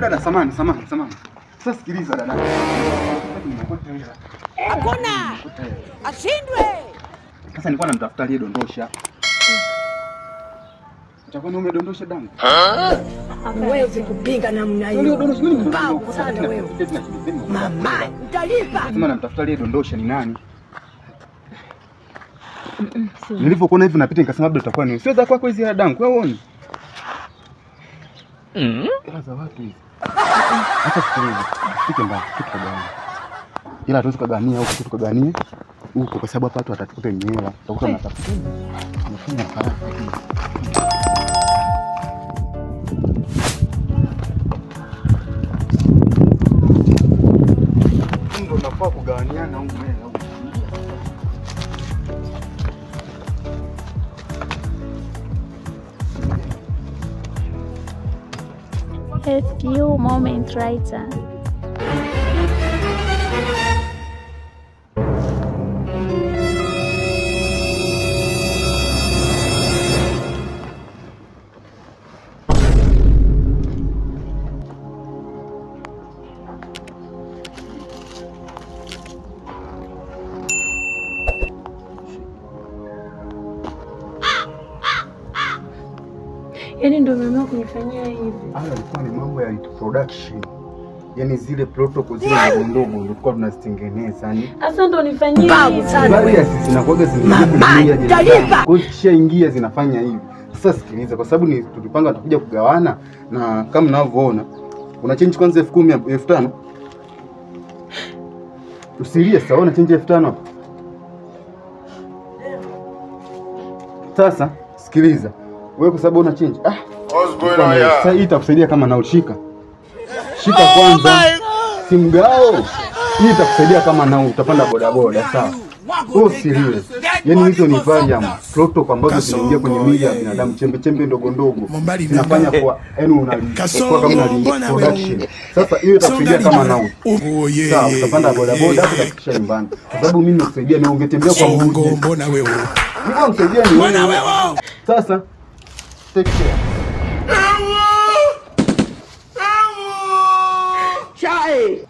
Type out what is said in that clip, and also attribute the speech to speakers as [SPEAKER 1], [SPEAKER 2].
[SPEAKER 1] Dada, samani. Sasa sikiliza dada.
[SPEAKER 2] Hakuna. Ashindwe.
[SPEAKER 1] Sasa nilikuwa namtafuta aliyedondosha. Utakuwa ni umedondosha damu?
[SPEAKER 2] Huwezi kupinga namna hiyo.
[SPEAKER 1] Aliyedondosha mimi
[SPEAKER 2] Mbavu sana wewe. Mama, utalipa.
[SPEAKER 1] Sema namtafuta aliyedondosha ni nani? Nilipokuona hivi napita nikasema labda utakuwa ni sio za kwako hizi damu. Kwa uone. Hela za watu hizi. Hata sikiliza. Fike mbali, kitu kagani. Ila hatuwezi kugania huko, kitu kugania huko kwa sababu hapa watu watatafuta hela. Utakuta natafuta. Unafanya haraka. Ndio unafaa kuganiana huko mbele.
[SPEAKER 3] A few moments later.
[SPEAKER 4] Yaani ndio umeamua kunifanyia hivi.
[SPEAKER 1] Haya ilikuwa ni mambo ya production. Yaani zile protocol zile ndogo tulikuwa tunazitengeneza yani.
[SPEAKER 4] Sasa ndio unifanyia hivi.
[SPEAKER 1] Bali ya sisi na kuaga zinaingia. Kwa kisha ingia zinafanya hivi. Sasa sikiliza kwa sababu ni tulipanga tutakuja kugawana na kama mnavyoona una change kwanza 10,000 15,000. Usilie sawa una change 15,000 hapo. Sasa sikiliza. Wewe kwa sababu una change. Sasa hii itakusaidia kama na ushika. Shika kwanza. Simgao. Hii itakusaidia kama na utapanda bodaboda sawa. Oh serious. Yaani hizo ni varium protocol ambazo zinaingia kwenye mwili ya binadamu chembe ndogo. Zinafanya kwa yaani unalikuwa kama una production. Sasa hiyo itakusaidia kama na sawa utapanda bodaboda hapo utafikisha nyumbani. Kwa sababu mimi nakusaidia na ungetembea kwa mguu.
[SPEAKER 5] Mbona wewe?
[SPEAKER 1] Mbona unasaidia ni wewe? Sasa take care.
[SPEAKER 2] Chai.